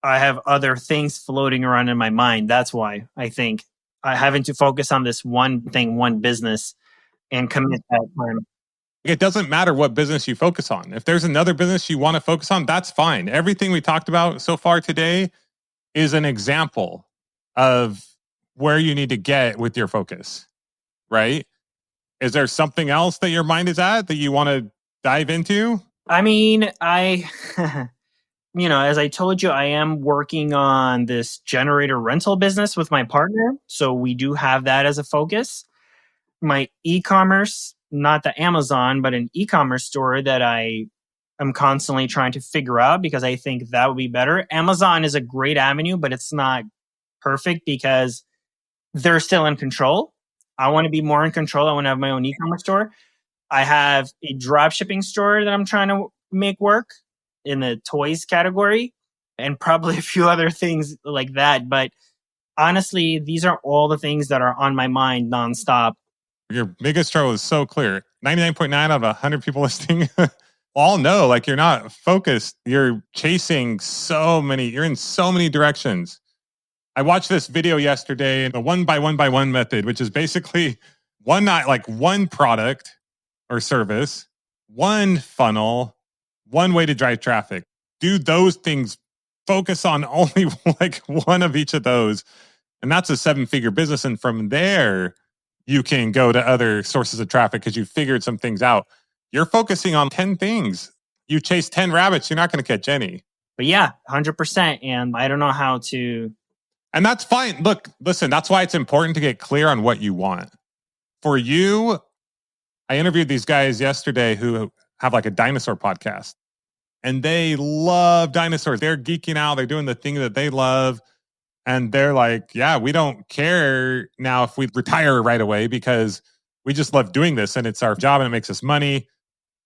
I have other things floating around in my mind. That's why I think I having to focus on this one thing, one business, and commit that time. It doesn't matter what business you focus on. If there's another business you want to focus on, that's fine. Everything we talked about so far today is an example of where you need to get with your focus, right? Is there something else that your mind is at that you want to dive into? I mean, as I told you, I am working on this generator rental business with my partner. So we do have that as a focus. My e-commerce, not the Amazon, but an e-commerce store that I am constantly trying to figure out because I think that would be better. Amazon is a great avenue, but it's not perfect because they're still in control. I want to be more in control. I want to have my own e-commerce store. I have a drop shipping store that I'm trying to make work in the toys category and probably a few other things like that. But honestly, these are all the things that are on my mind nonstop. Your biggest struggle is so clear. 99.9 out of 100 people listening all know, like, you're not focused. You're chasing you're in so many directions. I watched this video yesterday, the 1 by 1 by 1 method, which is basically one product or service, one funnel, one way to drive traffic. Do those things. Focus on only like one of each of those. And that's a 7-figure business. And from there, you can go to other sources of traffic because you figured some things out. You're focusing on 10 things. You chase 10 rabbits, you're not going to catch any. But yeah, 100%. And I don't know how to. And that's fine. Look, listen, that's why it's important to get clear on what you want. For you, I interviewed these guys yesterday who have like a dinosaur podcast, and they love dinosaurs. They're geeking out. They're doing the thing that they love. And they're like, yeah, we don't care now if we retire right away because we just love doing this and it's our job and it makes us money.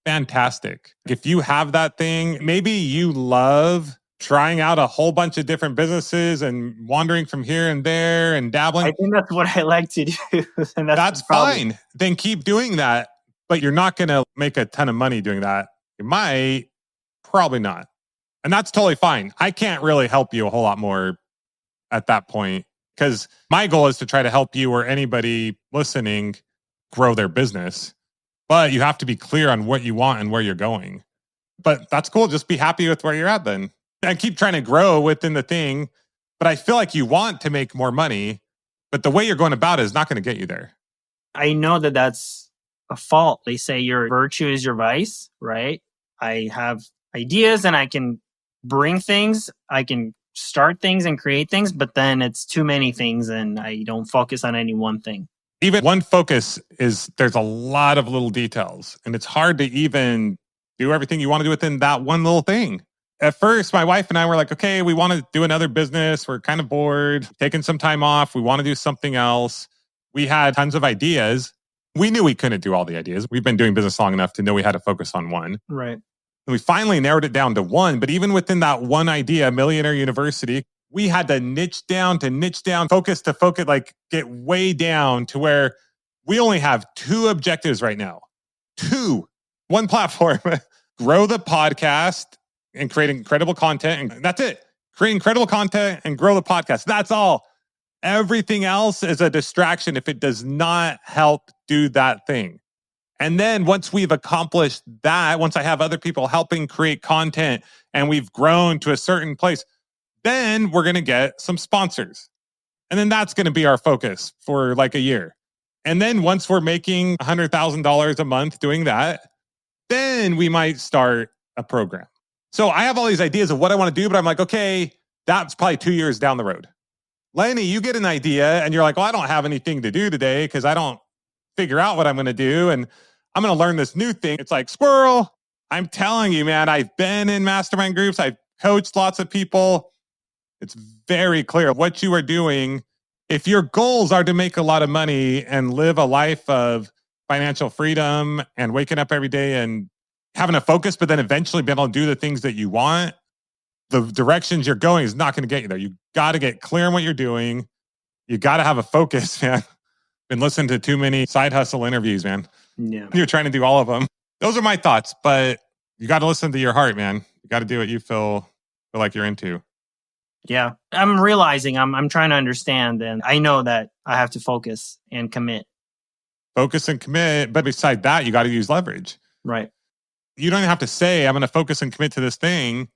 Fantastic. If you have that thing, maybe you love trying out a whole bunch of different businesses and wandering from here and there and dabbling. I think that's what I like to do. And that's fine. Then keep doing that. But you're not going to make a ton of money doing that. You might, probably not. And that's totally fine. I can't really help you a whole lot more at that point, because my goal is to try to help you or anybody listening grow their business. But you have to be clear on what you want and where you're going. But that's cool. Just be happy with where you're at then. And keep trying to grow within the thing. But I feel like you want to make more money, but the way you're going about it is not going to get you there. I know that that's a fault. They say your virtue is your vice, right? I have ideas and I can bring things. I can start things and create things, but then it's too many things and I don't focus on any one thing. Even one focus is, there's a lot of little details and it's hard to even do everything you want to do within that one little thing. At first, my wife and I were like, okay, we want to do another business. We're kind of bored, taking some time off. We want to do something else. We had tons of ideas. We knew we couldn't do all the ideas. We've been doing business long enough to know we had to focus on one. Right. And we finally narrowed it down to one. But even within that one idea, Millionaire University, we had to niche down, focus to focus, like get way down to where we only have 2 objectives right now. 2. One platform, grow the podcast and create incredible content. And that's it. Create incredible content and grow the podcast. That's all. Everything else is a distraction if it does not help do that thing. And then once we've accomplished that, once I have other people helping create content and we've grown to a certain place, then we're going to get some sponsors. And then that's going to be our focus for like a year. And then once we're making $100,000 a month doing that, then we might start a program. So I have all these ideas of what I want to do, but I'm like, okay, that's probably 2 years down the road. Lenny, you get an idea and you're like, well, I don't have anything to do today because I don't figure out what I'm going to do. And I'm going to learn this new thing. It's like, squirrel. I'm telling you, man, I've been in mastermind groups. I've coached lots of people. It's very clear what you are doing. If your goals are to make a lot of money and live a life of financial freedom and waking up every day and having a focus, but then eventually being able to do the things that you want, the directions you're going is not going to get you there. You got to get clear on what you're doing. You got to have a focus, man. Been listening to too many side hustle interviews, man. Yeah. You're trying to do all of them. Those are my thoughts, but you got to listen to your heart, man. You got to do what you feel like you're into. Yeah. I'm realizing I'm trying to understand, and I know that I have to focus and commit. Focus and commit. But beside that, you got to use leverage. Right. You don't have to say, I'm going to focus and commit to this thing,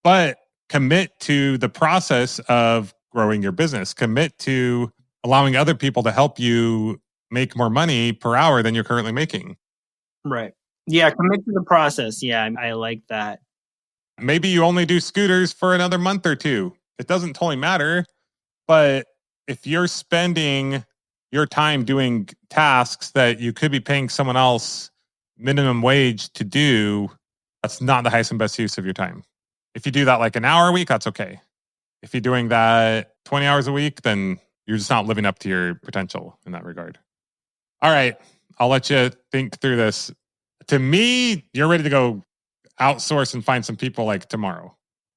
but commit to the process of growing your business. Commit to allowing other people to help you make more money per hour than you're currently making. Right. Yeah. Commit to the process. Yeah. I like that. Maybe you only do scooters for another month or 2. It doesn't totally matter. But if you're spending your time doing tasks that you could be paying someone else minimum wage to do, that's not the highest and best use of your time. If you do that like an hour a week, that's okay. If you're doing that 20 hours a week, then you're just not living up to your potential in that regard. All right. I'll let you think through this. To me, you're ready to go outsource and find some people like tomorrow.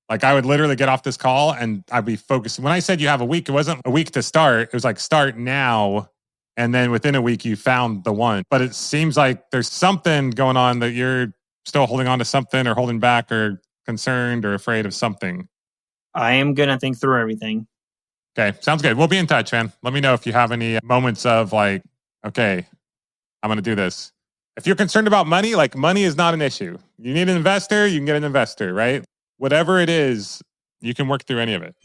Like I would literally get off this call and I'd be focused. When I said you have a week, it wasn't a week to start. It was like start now. And then within a week, you found the one. But it seems like there's something going on that you're still holding on to something or holding back or concerned or afraid of something. I am going to think through everything. Okay. Sounds good. We'll be in touch, man. Let me know if you have any moments of like, okay, I'm going to do this. If you're concerned about money, like money is not an issue. You need an investor, you can get an investor, right? Whatever it is, you can work through any of it.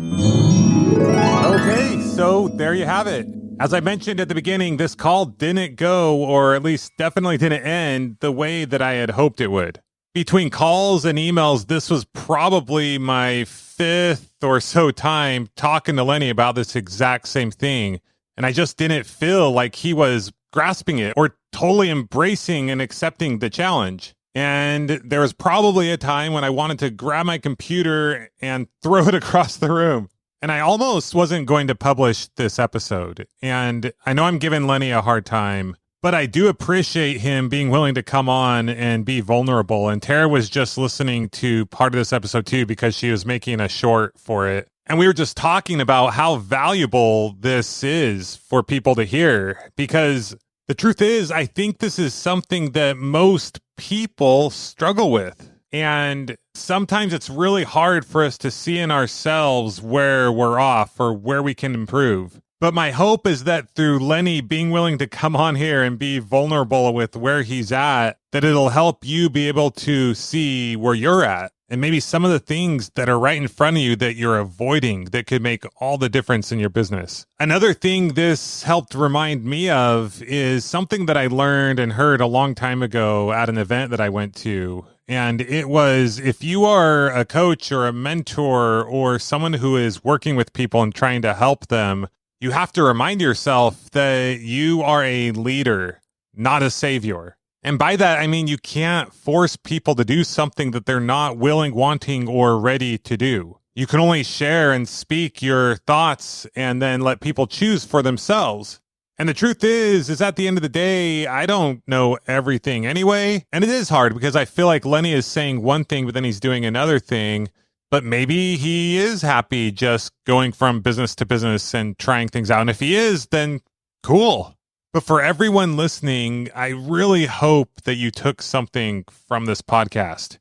Okay, so there you have it. As I mentioned at the beginning, this call didn't go, or at least definitely didn't end the way that I had hoped it would. Between calls and emails, this was probably my fifth or so time talking to Lenny about this exact same thing. And I just didn't feel like he was grasping it or totally embracing and accepting the challenge. And there was probably a time when I wanted to grab my computer and throw it across the room. And I almost wasn't going to publish this episode. And I know I'm giving Lenny a hard time, but I do appreciate him being willing to come on and be vulnerable. And Tara was just listening to part of this episode too, because she was making a short for it. And we were just talking about how valuable this is for people to hear, because the truth is, I think this is something that most people struggle with. And sometimes it's really hard for us to see in ourselves where we're off or where we can improve. But my hope is that through Lenny being willing to come on here and be vulnerable with where he's at, that it'll help you be able to see where you're at and maybe some of the things that are right in front of you that you're avoiding that could make all the difference in your business. Another thing this helped remind me of is something that I learned and heard a long time ago at an event that I went to. And it was, if you are a coach or a mentor or someone who is working with people and trying to help them, you have to remind yourself that you are a leader, not a savior. And by that, I mean you can't force people to do something that they're not willing, wanting, or ready to do. You can only share and speak your thoughts and then let people choose for themselves. And the truth is at the end of the day, I don't know everything anyway. And it is hard because I feel like Lenny is saying one thing, but then he's doing another thing. But maybe he is happy just going from business to business and trying things out. And if he is, then cool. But for everyone listening, I really hope that you took something from this podcast.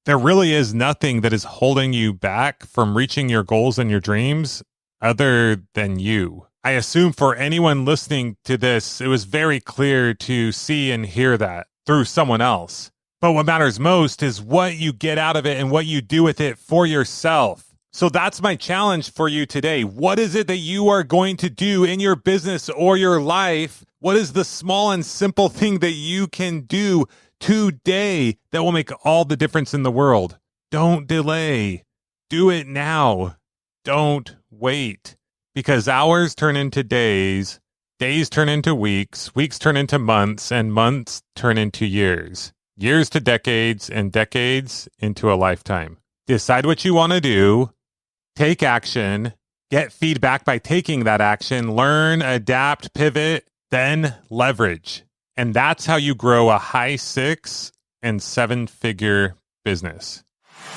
There really is nothing that is holding you back from reaching your goals and your dreams other than you. I assume for anyone listening to this, it was very clear to see and hear that through someone else. But what matters most is what you get out of it and what you do with it for yourself. So that's my challenge for you today. What is it that you are going to do in your business or your life? What is the small and simple thing that you can do today that will make all the difference in the world? Don't delay. Do it now. Don't wait. Because hours turn into days, days turn into weeks, weeks turn into months, and months turn into years. Years to decades, and decades into a lifetime. Decide what you want to do. Take action. Get feedback by taking that action. Learn, adapt, pivot, then leverage. And that's how you grow a high 6- and 7-figure business.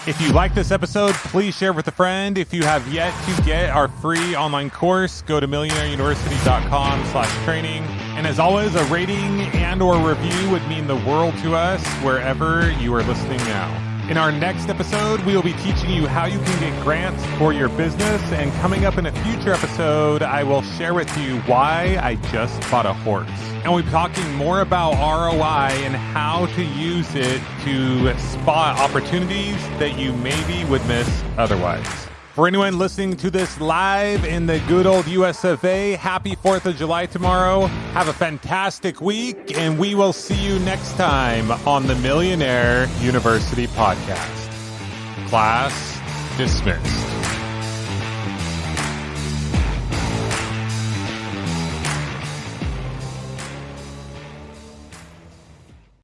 If you like this episode, please share with a friend. If you have yet to get our free online course, go to millionaireuniversity.com/training. And as always, a rating and or review would mean the world to us wherever you are listening now. In our next episode, we will be teaching you how you can get grants for your business. And coming up in a future episode, I will share with you why I just bought a horse. And we'll be talking more about ROI and how to use it to spot opportunities that you maybe would miss otherwise. For anyone listening to this live in the good old US of A, happy 4th of July tomorrow. Have a fantastic week, and we will see you next time on the Millionaire University podcast. Class dismissed.